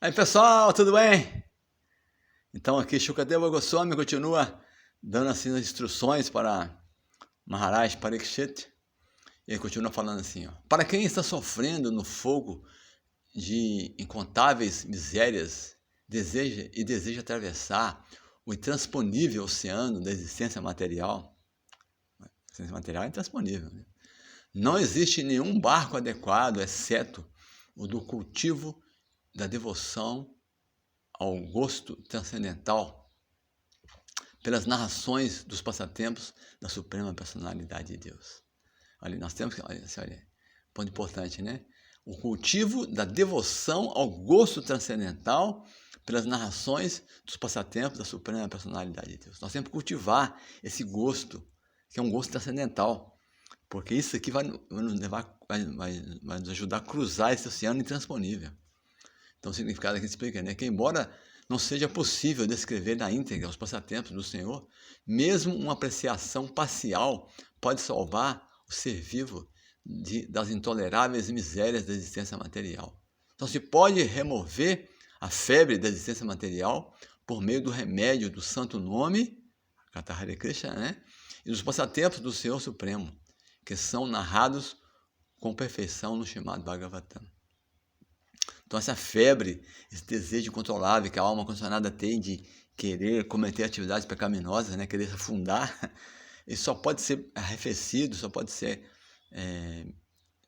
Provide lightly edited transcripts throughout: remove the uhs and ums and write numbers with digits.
Aí pessoal, tudo bem? Então aqui Shukadeva Goswami continua dando assim as instruções para Maharaj Parikshit. E ele continua falando assim, ó, para quem está sofrendo no fogo de incontáveis misérias, deseja atravessar o intransponível oceano da existência material. A existência material é intransponível, né? Não existe nenhum barco adequado, exceto o do cultivo da devoção ao gosto transcendental pelas narrações dos passatempos da Suprema Personalidade de Deus. Olha, nós temos que, olha, ponto importante, né? O cultivo da devoção ao gosto transcendental pelas narrações dos passatempos da Suprema Personalidade de Deus. Nós temos que cultivar esse gosto, que é um gosto transcendental, porque isso aqui vai nos levar, vai nos ajudar a cruzar esse oceano intransponível. Então o significado aqui explica, né, que embora não seja possível descrever na íntegra os passatempos do Senhor, mesmo uma apreciação parcial pode salvar o ser vivo das intoleráveis misérias da existência material. Então se pode remover a febre da existência material por meio do remédio do santo nome, Katha Hare Krishna, né, e dos passatempos do Senhor Supremo, que são narrados com perfeição no chamado Bhagavatam. Então essa febre, esse desejo incontrolável que a alma condicionada tem de querer cometer atividades pecaminosas, né, querer se afundar, isso só pode ser arrefecido, só pode ser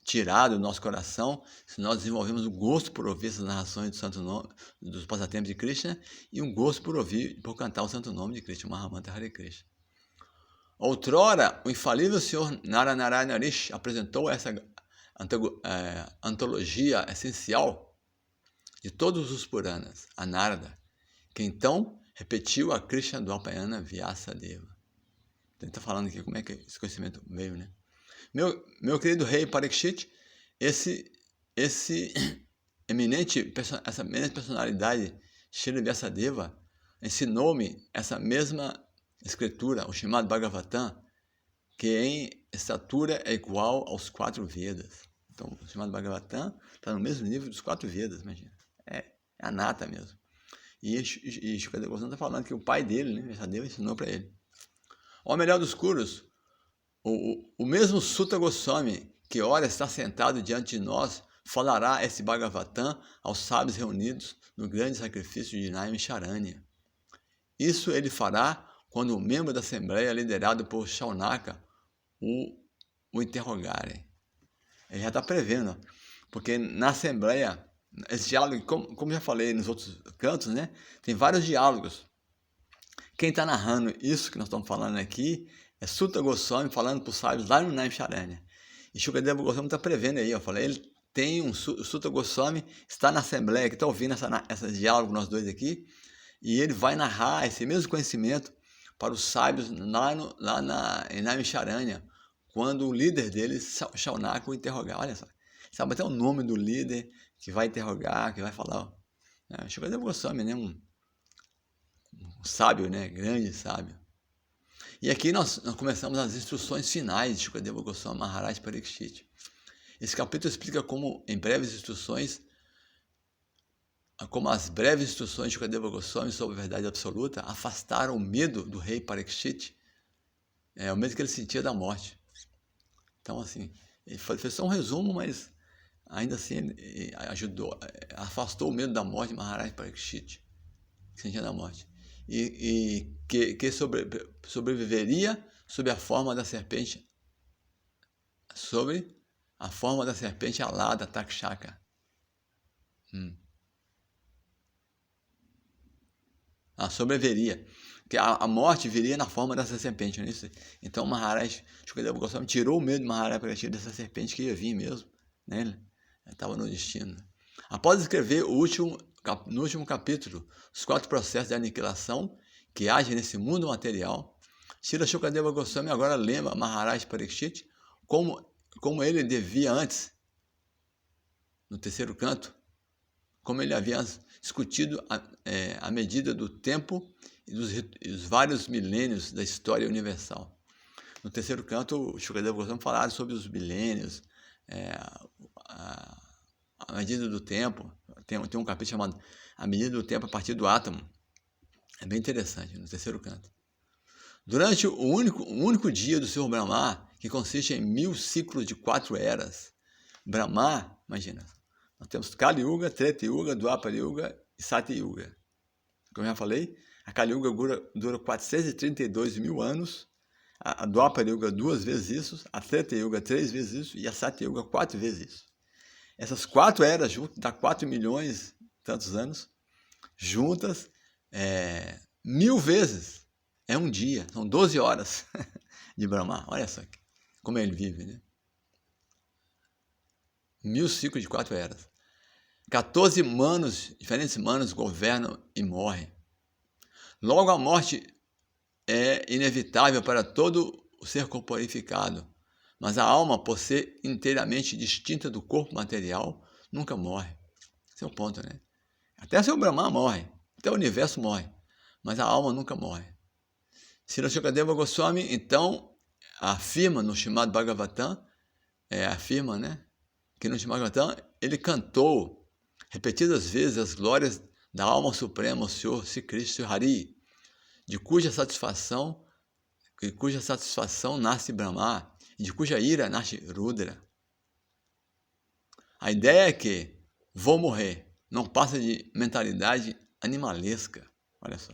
tirado do nosso coração se nós desenvolvemos o gosto por ouvir essas narrações do santo nome, dos passatempos de Krishna, e um gosto por cantar o santo nome de Krishna, Mahamantra Hare Krishna. Outrora, o infalível Senhor Naranarayana Rishi apresentou essa antologia essencial de todos os Puranas, a Narada, que então repetiu a Krishna Dvapayana Vyasadeva. Então ele está falando aqui como é que esse conhecimento veio, né? Meu querido rei Parikshit, essa eminente personalidade, Shri Vyasadeva, ensinou-me essa mesma escritura, o chamado Bhagavatam, que em estatura é igual aos 4 Vedas. Então, o chamado Bhagavatam está no mesmo nível dos 4 Vedas, imagina. É a nata mesmo. E Shukadeva Goswami está falando que o pai dele, né, Vyasadeva, ensinou para ele. Ao melhor dos curos, o mesmo Sutta Goswami, que ora está sentado diante de nós, falará esse Bhagavatam aos sábios reunidos no grande sacrifício de Naimisharanya. Isso ele fará quando o membro da Assembleia, liderado por Shaunaka, o interrogarem. Ele já está prevendo, porque na Assembleia, esse diálogo, como já falei nos outros cantos, né, tem vários diálogos. Quem está narrando isso que nós estamos falando aqui é Sutta Goswami falando para os sábios lá no Naimisharanya. E Shukadeva Goswami está prevendo aí, eu falei, ele tem o Sutta Goswami, está na Assembleia, que está ouvindo esse diálogo nós dois aqui, e ele vai narrar esse mesmo conhecimento para os sábios lá em Naimisharanya, quando o líder deles, Shaunaka, o interrogar. Olha só, sabe até o nome do líder que vai interrogar, que vai falar. Shukadeva Goswami, né? Um sábio, né? Grande sábio. E aqui nós começamos as instruções finais de Shukadeva Goswami Maharaj Parikshit. Esse capítulo explica como, em breves instruções, como as breves instruções de Shukadeva Goswami sobre a verdade absoluta afastaram o medo do rei Parikshit, o medo que ele sentia da morte. Então, assim, ele fez só um resumo, mas ainda assim ele ajudou, afastou o medo da morte de Maharaj Parikshit, que sentia da morte, e que sobreviveria sob a forma da serpente, alada, Takshaka. Sobreviveria, que a morte viria na forma dessa serpente, não é isso? Então Maharaj Shukadeva Goswami tirou o medo de Maharaj Parikshit dessa serpente que ia vir mesmo, né? Ele estava no destino. Após escrever no último capítulo os 4 processos de aniquilação que agem nesse mundo material, Srila Shukadeva Goswami agora lembra Maharaj Parikshit como ele devia antes, no 3º canto, como ele havia discutido à medida do tempo e dos vários milênios da história universal. No 3º canto, o Shukadeva Goswami falaram sobre os milênios, a medida do tempo. Tem um capítulo chamado A Medida do Tempo a partir do átomo. É bem interessante, no terceiro canto. Durante o único dia do Senhor Brahma, que consiste em 1000 ciclos de 4 eras, Brahma, imagina, nós temos Kali Yuga, Treta Yuga, Dwapara Yuga e Satya Yuga. Como eu já falei, a Kali Yuga dura 432 mil anos, a Dwapara Yuga 2 vezes isso, a Treta Yuga 3 vezes isso e a Satya Yuga 4 vezes isso. Essas 4 eras juntas dá 4 milhões e tantos anos, juntas, 1000 vezes. É um dia, são 12 horas de Brahma. Olha só como ele vive, né? 1000 ciclos de 4 eras. 14 manos, diferentes manos governam e morrem. Logo, a morte é inevitável para todo o ser corporificado, mas a alma, por ser inteiramente distinta do corpo material, nunca morre. Esse é o ponto, né? Até o seu Brahma morre, até o universo morre, mas a alma nunca morre. Srila Shukadeva Goswami, então, afirma no Śrīmad Bhagavatam, afirma, né, que no Śrīmad Bhagavatam ele cantou repetidas vezes as glórias da alma suprema, o Senhor Sri Krishna Hari, de cuja satisfação nasce Brahma, e de cuja ira nasce Rudra. A ideia é que vou morrer, não passa de mentalidade animalesca. Olha só.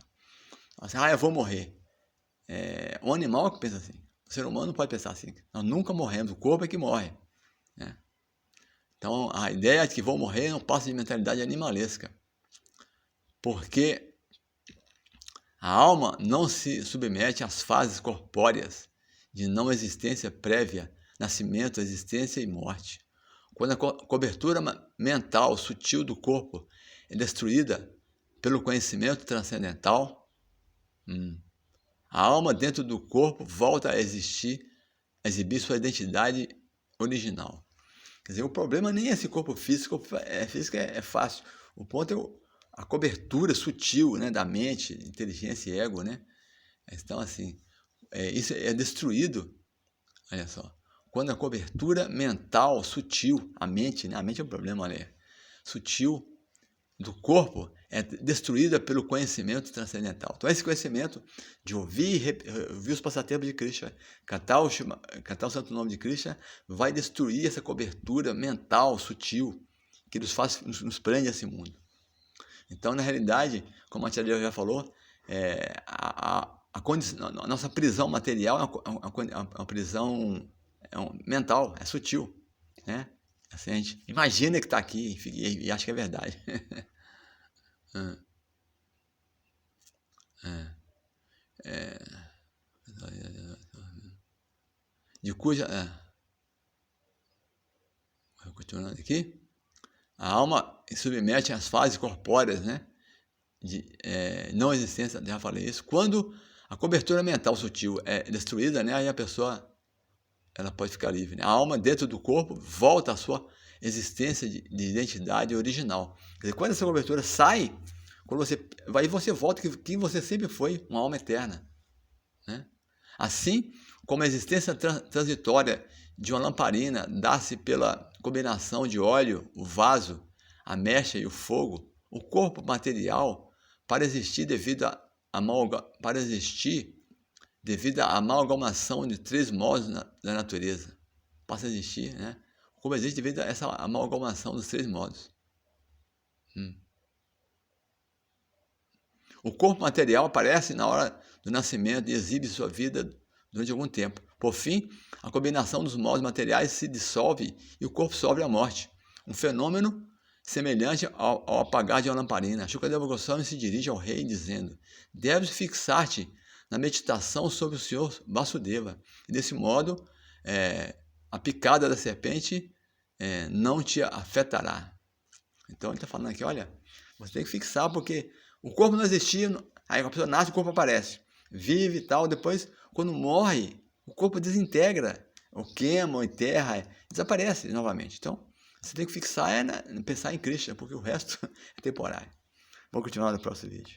Assim, eu vou morrer. Um animal que pensa assim. O ser humano não pode pensar assim. Nós nunca morremos, o corpo é que morre. Né? Então, a ideia de que vou morrer não passa de mentalidade animalesca. Porque a alma não se submete às fases corpóreas de não existência prévia, nascimento, existência e morte. Quando a cobertura mental sutil do corpo é destruída pelo conhecimento transcendental, a alma dentro do corpo volta a existir, a exibir sua identidade original. Quer dizer, o problema nem é esse corpo físico, físico é fácil. O ponto é a cobertura sutil, né, da mente, inteligência e ego, né? Então, assim, isso é destruído, olha só, quando a cobertura mental sutil, a mente, né? A mente é um problema, olha, sutil do corpo é destruída pelo conhecimento transcendental. Então, esse conhecimento de ouvir os passatempos de Krishna, cantar o santo nome de Krishna, vai destruir essa cobertura mental sutil que nos prende a esse mundo. Então, na realidade, como a tia Deus já falou, a nossa prisão material é uma prisão mental, é sutil, né? Assim, a gente imagina que está aqui e acha que é verdade. De cuja... continuando aqui. A alma submete às fases corpóreas, né, de não existência, já falei isso. Quando a cobertura mental sutil é destruída, né, aí a pessoa ela pode ficar livre. Né? A alma dentro do corpo volta à sua existência de identidade original. Quer dizer, quando essa cobertura sai, quando você volta quem você sempre foi, uma alma eterna. Né? Assim como a existência transitória de uma lamparina dá-se pela combinação de óleo, o vaso, a mecha e o fogo, o corpo material, para existir devido à amalgamação de 3 modos da natureza. Passa a existir, né? Como existe devido a essa amalgamação dos 3 modos. O corpo material aparece na hora do nascimento e exibe sua vida durante algum tempo. Por fim, a combinação dos modos materiais se dissolve e o corpo sofre a morte. Um fenômeno semelhante ao apagar de uma lamparina. Shukadeva Goswami se dirige ao rei dizendo: deves fixar-te na meditação sobre o Senhor Vasudeva. E desse modo, a picada da serpente não te afetará. Então ele está falando aqui, olha, você tem que fixar porque o corpo não existia, aí a pessoa nasce, o corpo aparece, vive e tal, depois quando morre, o corpo desintegra, ou queima, ou enterra, desaparece novamente. Então, você tem que fixar, pensar em Krishna, porque o resto é temporário. Vamos continuar no próximo vídeo.